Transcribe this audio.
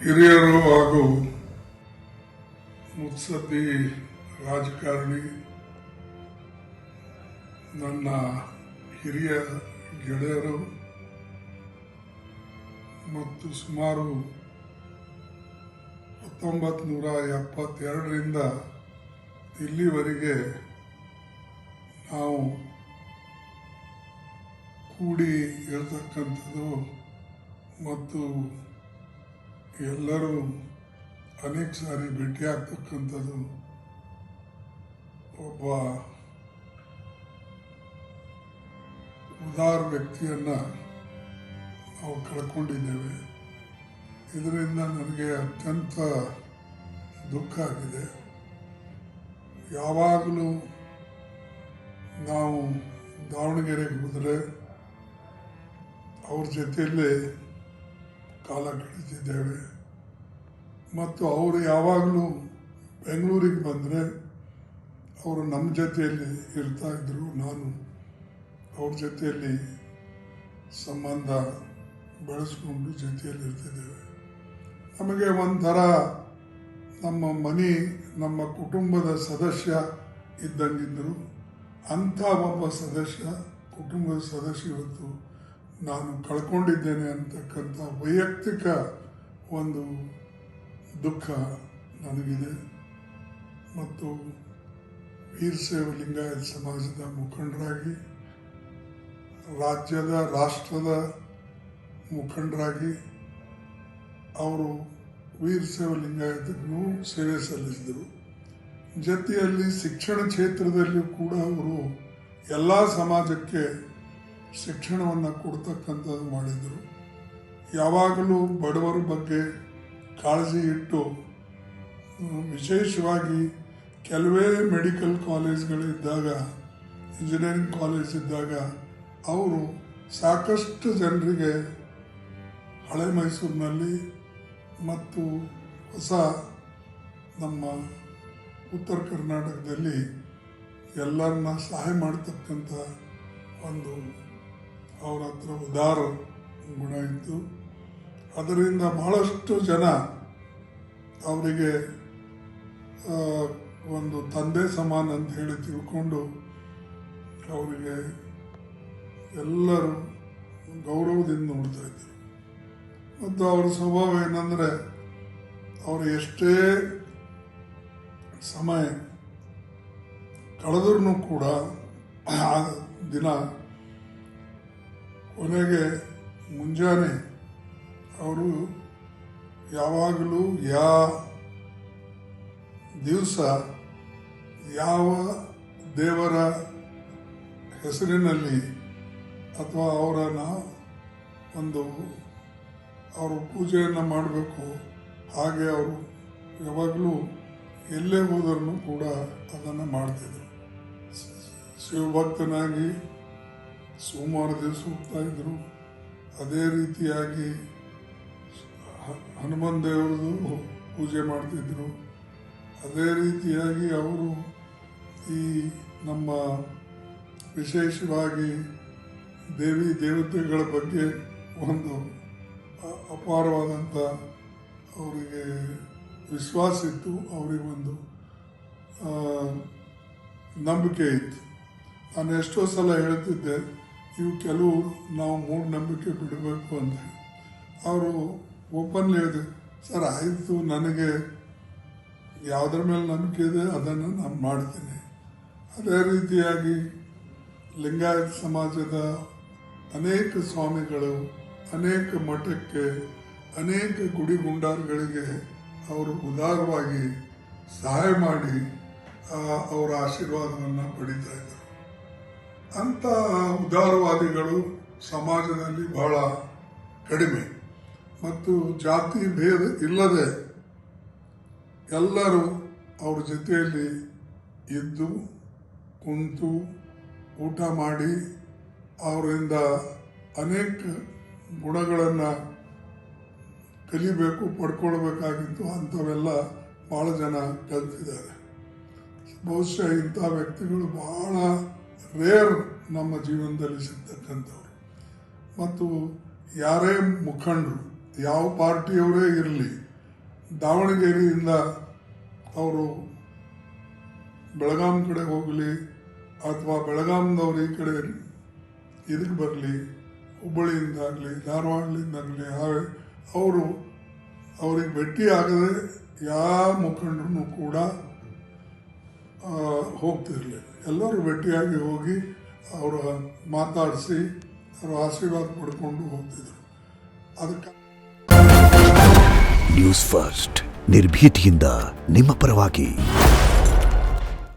ಹಿರಿಯರು ಹಾಗೂ ಮುತ್ಸದ್ದಿ ರಾಜಕಾರಣಿ ನನ್ನ ಹಿರಿಯ ಗೆಳೆಯರು ಮತ್ತು ಸುಮಾರು 1972ರಿಂದ ಇಲ್ಲಿವರೆಗೆ ನಾವು ಕೂಡಿ ಇರತಕ್ಕಂಥದ್ದು ಮತ್ತು ಎಲ್ಲರೂ ಅನೇಕ ಸಾರಿ ಭೇಟಿಯಾಗ್ತಕ್ಕಂಥದ್ದು ಒಬ್ಬ ಉದಾರ ವ್ಯಕ್ತಿಯನ್ನು ನಾವು ಕಳ್ಕೊಂಡಿದ್ದೇವೆ. ಇದರಿಂದ ನನಗೆ ಅತ್ಯಂತ ದುಃಖ ಆಗಿದೆ. ಯಾವಾಗಲೂ ನಾವು ದಾವಣಗೆರೆಗೆ ಹೋದರೆ ಅವ್ರ ಜೊತೆಯಲ್ಲೇ ಕಾಲ ಕಳೀತಿದ್ದೇವೆ ಮತ್ತು ಅವರು ಯಾವಾಗಲೂ ಬೆಂಗಳೂರಿಗೆ ಬಂದರೆ ಅವರು ನಮ್ಮ ಜೊತೆಯಲ್ಲಿ ಇರ್ತಾಯಿದ್ರು. ನಾನು ಅವ್ರ ಜೊತೆಯಲ್ಲಿ ಸಂಬಂಧ ಬೆಳೆಸ್ಕೊಂಡು ಜೊತೆಯಲ್ಲಿ ಇರ್ತಿದ್ದೇವೆ. ನಮಗೆ ಒಂಥರ ನಮ್ಮ ಮನೆ, ನಮ್ಮ ಕುಟುಂಬದ ಸದಸ್ಯ ಇದ್ದಂಗಿದ್ದರು. ಅಂಥ ಒಬ್ಬ ಸದಸ್ಯ, ಕುಟುಂಬದ ಸದಸ್ಯ ಇವತ್ತು ನಾನು ಕಳ್ಕೊಂಡಿದ್ದೇನೆ ಅಂತಕ್ಕಂಥ ವೈಯಕ್ತಿಕ ಒಂದು ದುಃಖ ನನಗಿದೆ. ಮತ್ತು ವೀರಶೈವ ಲಿಂಗಾಯತ ಸಮಾಜದ ಮುಖಂಡರಾಗಿ, ರಾಷ್ಟ್ರದ ಮುಖಂಡರಾಗಿ ಅವರು ವೀರಶೈವ ಲಿಂಗಾಯತಕ್ಕೂ ಸೇವೆ ಸಲ್ಲಿಸಿದರು. ಜೊತೆಯಲ್ಲಿ ಶಿಕ್ಷಣ ಕ್ಷೇತ್ರದಲ್ಲಿಯೂ ಕೂಡ ಅವರು ಎಲ್ಲ ಸಮಾಜಕ್ಕೆ ಶಿಕ್ಷಣವನ್ನು ಕೊಡ್ತಕ್ಕಂಥದ್ದು ಮಾಡಿದರು. ಯಾವಾಗಲೂ ಬಡವರ ಬಗ್ಗೆ ಕಾಳಜಿ ಇಟ್ಟು, ವಿಶೇಷವಾಗಿ ಕೆಲವೇ ಮೆಡಿಕಲ್ ಕಾಲೇಜ್ಗಳಿದ್ದಾಗ, ಇಂಜಿನಿಯರಿಂಗ್ ಕಾಲೇಜ್ ಇದ್ದಾಗ ಅವರು ಸಾಕಷ್ಟು ಜನರಿಗೆ ಹಳೆ ಮೈಸೂರಿನಲ್ಲಿ ಮತ್ತು ಹೊಸ ನಮ್ಮ ಉತ್ತರ ಕರ್ನಾಟಕದಲ್ಲಿ ಎಲ್ಲರನ್ನ ಸಹಾಯ ಮಾಡ್ತಕ್ಕಂಥ ಒಂದು ಅವರ ಹತ್ರ ಉದಾರ ಗುಣ ಇತ್ತು. ಅದರಿಂದ ಬಹಳಷ್ಟು ಜನ ಅವರಿಗೆ ಒಂದು ತಂದೆ ಸಮಾನ ಅಂತ ಹೇಳಿ ತಿಳ್ಕೊಂಡು ಅವರಿಗೆ ಎಲ್ಲರೂ ಗೌರವದಿಂದ ನೋಡ್ತಾ ಇದ್ದರು. ಮತ್ತು ಅವರ ಸ್ವಭಾವ ಏನಂದರೆ, ಅವರು ಎಷ್ಟೇ ಸಮಯ ಕಳೆದ್ರೂ ಕೂಡ ಆ ದಿನ ಕೊನೆಗೆ ಮುಂಜಾನೆ ಅವರು ಯಾವಾಗಲೂ ದಿವಸ ಯಾವ ದೇವರ ಹೆಸರಿನಲ್ಲಿ ಅಥವಾ ಅವರು ಪೂಜೆಯನ್ನು ಮಾಡಬೇಕು, ಹಾಗೆ ಅವರು ಯಾವಾಗಲೂ ಎಲ್ಲೇ ಹೋದರೂ ಕೂಡ ಅದನ್ನು ಮಾಡ್ತಿದ್ರು. ಶಿವಭಕ್ತನಾಗಿ ಸೋಮವಾರ ದಿವಸ ಹೋಗ್ತಾ ಇದ್ರು. ಅದೇ ರೀತಿಯಾಗಿ ಹನುಮನ್ ದೇವರದು ಪೂಜೆ ಮಾಡ್ತಿದ್ರು. ಅದೇ ರೀತಿಯಾಗಿ ಅವರು ಈ ನಮ್ಮ ವಿಶೇಷವಾಗಿ ದೇವಿ ದೇವತೆಗಳ ಬಗ್ಗೆ ಒಂದು ಅಪಾರವಾದಂಥ ಅವರಿಗೆ ವಿಶ್ವಾಸ ಇತ್ತು, ಅವರಿಗೊಂದು ನಂಬಿಕೆ ಇತ್ತು. ನಾನು ಎಷ್ಟೋ ಸಲ ಹೇಳ್ತಿದ್ದೆ, ಇವು ಕೆಲವು ನಾವು ಮೂಢನಂಬಿಕೆ ಬಿಡಬೇಕು ಅಂತ. ಅವರು ಓಪನ್ ಹೇಳಿದೆ, ಸರ್ ಆಯಿತು, ನನಗೆ ಯಾವುದ್ರ ಮೇಲೆ ನಂಬಿಕೆ ಇದೆ ಅದನ್ನು ನಾನು ಮಾಡ್ತೀನಿ. ಅದೇ ರೀತಿಯಾಗಿ ಲಿಂಗಾಯತ ಸಮಾಜದ ಅನೇಕ ಸ್ವಾಮಿಗಳು, ಅನೇಕ ಮಠಕ್ಕೆ, ಅನೇಕ ಗುಡಿ ಗುಂಡಾರಗಳಿಗೆ ಅವರು ಉದಾರವಾಗಿ ಸಹಾಯ ಮಾಡಿ ಅವರ ಆಶೀರ್ವಾದವನ್ನು ಪಡೀತಾ ಇದ್ದರು. ಅಂಥ ಉದಾರವಾದಿಗಳು ಸಮಾಜದಲ್ಲಿ ಬಹಳ ಕಡಿಮೆ ಮತ್ತು ಜಾತಿ ಭೇದ ಇಲ್ಲದೆ ಎಲ್ಲರೂ ಅವ್ರ ಜೊತೆಯಲ್ಲಿ ಇದ್ದು ಕುಂತು ಊಟ ಮಾಡಿ ಅವರಿಂದ ಅನೇಕ ಗುಣಗಳನ್ನು ಕಲಿಬೇಕು, ಪಡ್ಕೊಳ್ಬೇಕಾಗಿತ್ತು. ಅಂಥವೆಲ್ಲ ಭಾಳ ಜನ ಕಲ್ತಿದ್ದಾರೆ. ಬಹುಶಃ ಇಂಥ ವ್ಯಕ್ತಿಗಳು ಬಹಳ ರೇರ್ ನಮ್ಮ ಜೀವನದಲ್ಲಿ ಸಿಗ್ತಕ್ಕಂಥವ್ರು. ಮತ್ತು ಯಾರೇ ಮುಖಂಡರು, ಯಾವ ಪಾರ್ಟಿಯವರೇ ಇರಲಿ, ದಾವಣಗೆರೆಯಿಂದ ಅವರು ಬೆಳಗಾಂ ಕಡೆ ಹೋಗಲಿ ಅಥವಾ ಬೆಳಗಾಂದವ್ರು ಈ ಕಡೆ ಇದಕ್ಕೆ ಬರಲಿ, ಹುಬ್ಬಳ್ಳಿಯಿಂದಾಗಲಿ ಧಾರವಾಡದಿಂದಾಗಲಿ ಅವರು ಅವ್ರಿಗೆ ಭೇಟಿ ಆಗದೆ ಯಾವ ಮುಖಂಡರು ಕೂಡ ಹೋಗ್ತಿರಲಿಲ್ಲ. ಎಲ್ಲರೂ ಭೇಟಿಯಾಗಿ ಹೋಗಿ ಅವರ ಮಾತಾಡಿಸಿ ಅವರ ಆಶೀರ್ವಾದ ಪಡ್ಕೊಂಡು ಹೋಗ್ತಿದ್ರು. ಅದಕ್ಕೆ ನ್ಯೂಸ್ ಫಸ್ಟ್ ನಿರ್ಭೀತಿಯಿಂದ ನಿಮ್ಮ ಪರವಾಗಿ.